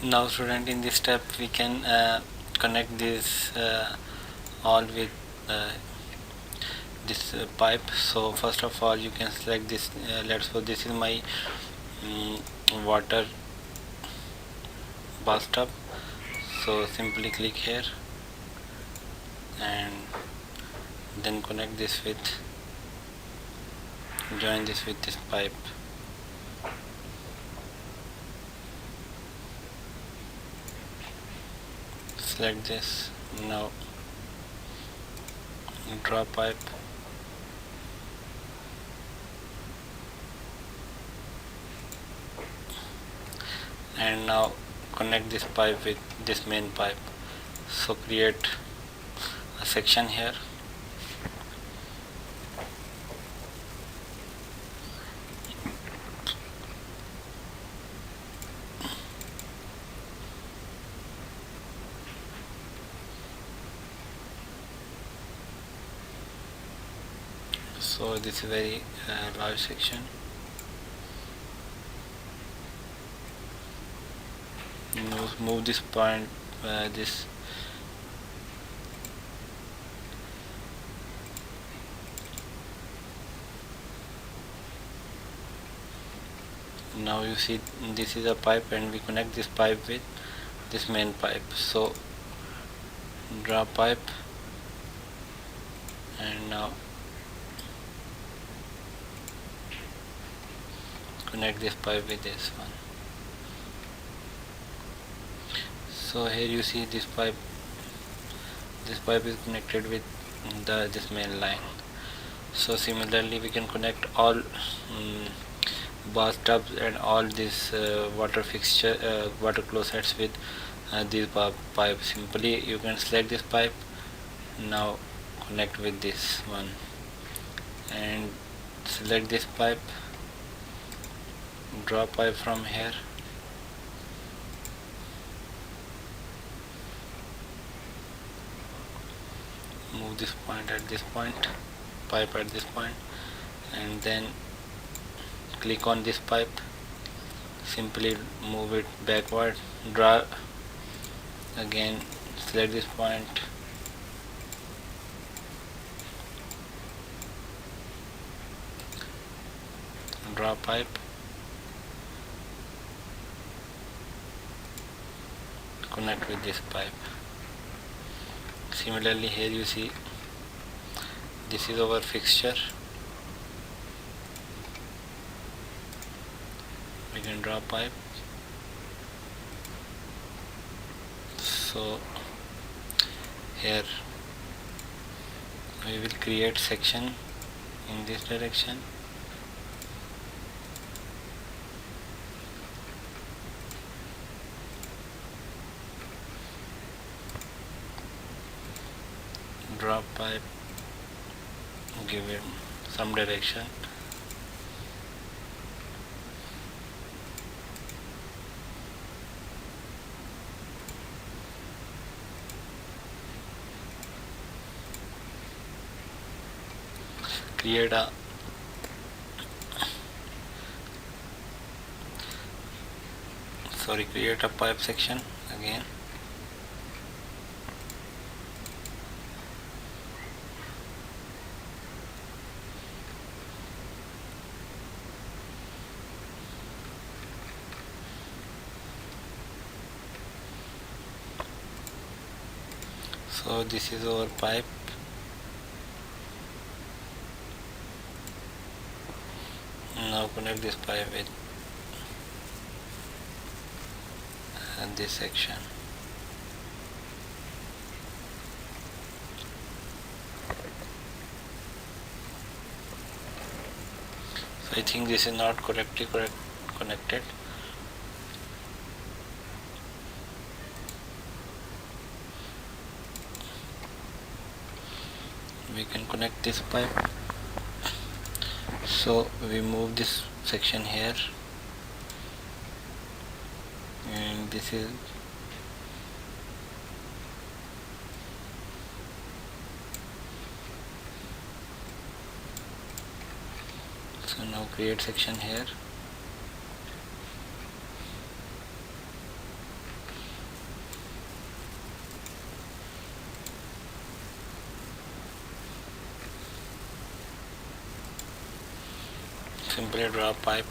Now student, in this step we can connect this all with this pipe. So first of all you can select this, let's suppose this is my water bathtub. So simply click here and then connect this with, join this with this pipe. Select this. Now draw pipe, and now connect this pipe with this main pipe. So create a section here, so this is very large section. Move this point, this now you see this is a pipe and we connect this pipe with this main pipe. So draw pipe and now connect this pipe with this one. So here you see this pipe is connected with this main line. So similarly we can connect all bathtubs and all this water fixture, water closets with these pipes. Simply you can select this pipe, now connect with this one and select this pipe, draw pipe from here, move this point at this point, pipe at this point, and then click on this pipe, simply move it backward, draw again, select this point, draw pipe, connect with this pipe. Similarly here you see this is our fixture, we can draw pipe. So here we will create section in this direction, draw pipe, give it some direction, create a pipe section again. So this is our pipe. Now connect this pipe with this section. So I think this is not correctly connected. We can connect this pipe. So we move this section here, and this is so now create section here, simply draw a pipe.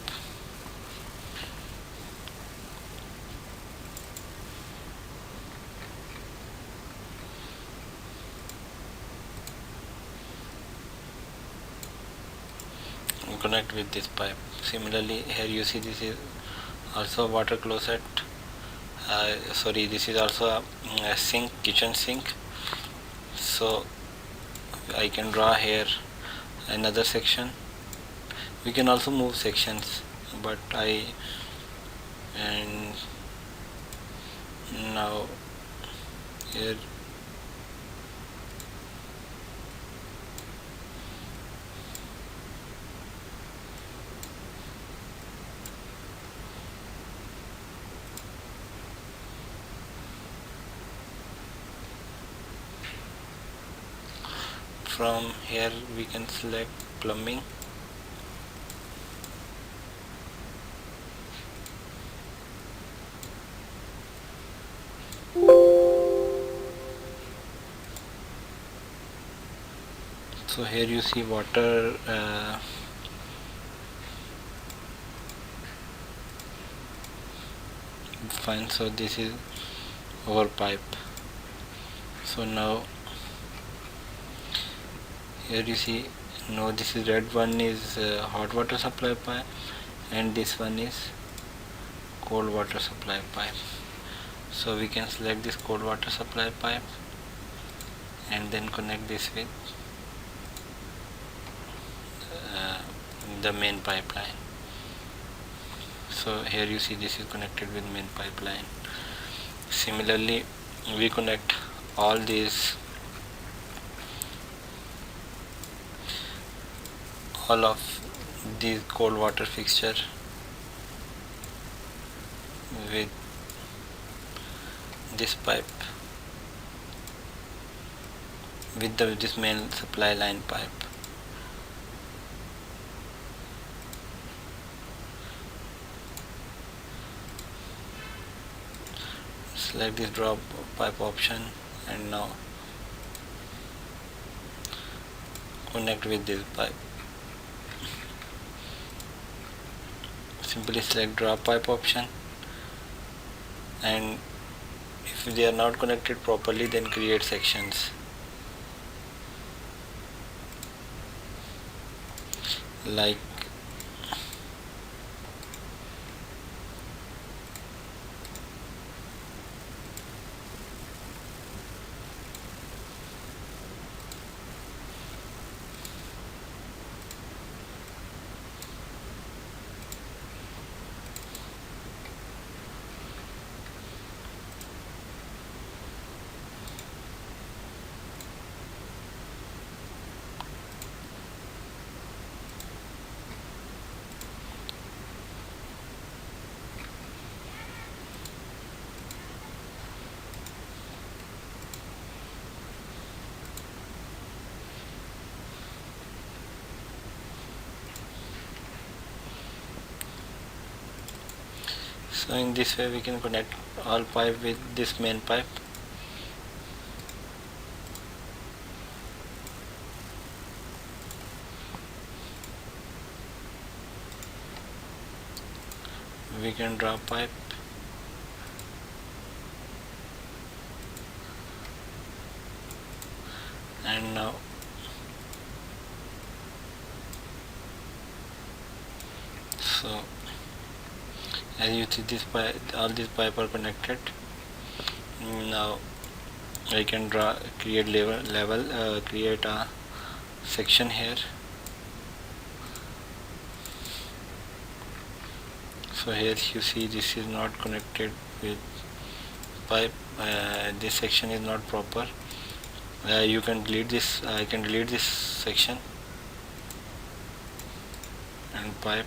And connect with this pipe. Similarly, here you see this is also a water closet. Sorry, this is also a sink, kitchen sink. So I can draw here another section. We can also move sections, but and now here from here we can select plumbing. So here you see water fine. So this is our pipe. So now here you see, no, this is red one is hot water supply pipe, and this one is cold water supply pipe. So we can select this cold water supply pipe and then connect this with the main pipeline. So here you see this is connected with main pipeline. Similarly, we connect all of these cold water fixture with this pipe, with this main supply line pipe. Select this drop pipe option and now connect with this pipe. Simply select drop pipe option, and if they are not connected properly, then create sections. Like so in this way we can connect all pipe with this main pipe. We can draw pipe and now so as you see this pipe, all these pipe are connected. Now I can create create a section here. So here you see this is not connected with pipe. This section is not proper. You can delete this. I can delete this section and pipe.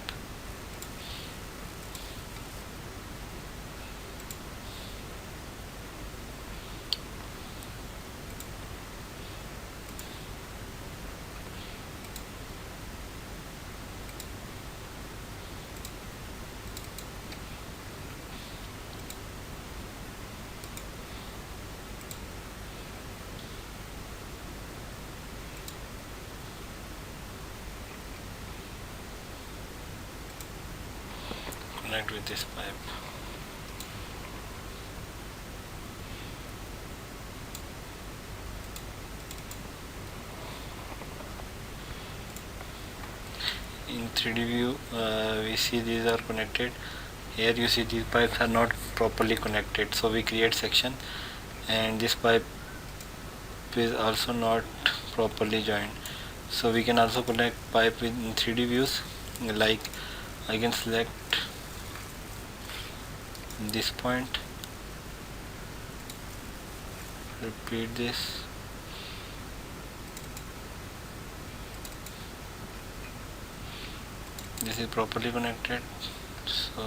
connect with this pipe. In 3D view we see these are connected. Here you see these pipes are not properly connected, so we create section, and this pipe is also not properly joined, so we can also connect pipe in 3D views. Like I can select this point, repeat this, this is properly connected. So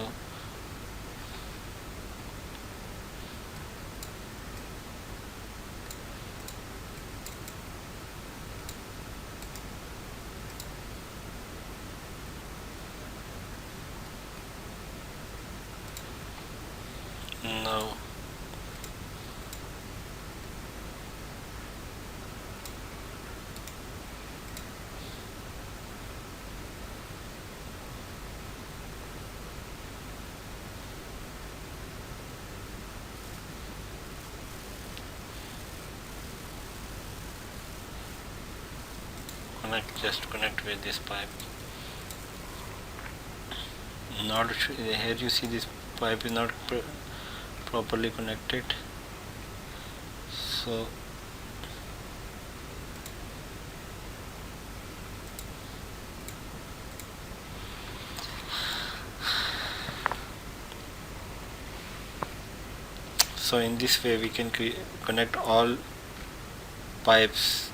now connect with this pipe. Not here you see this pipe is not properly connected, so in this way we can connect all pipes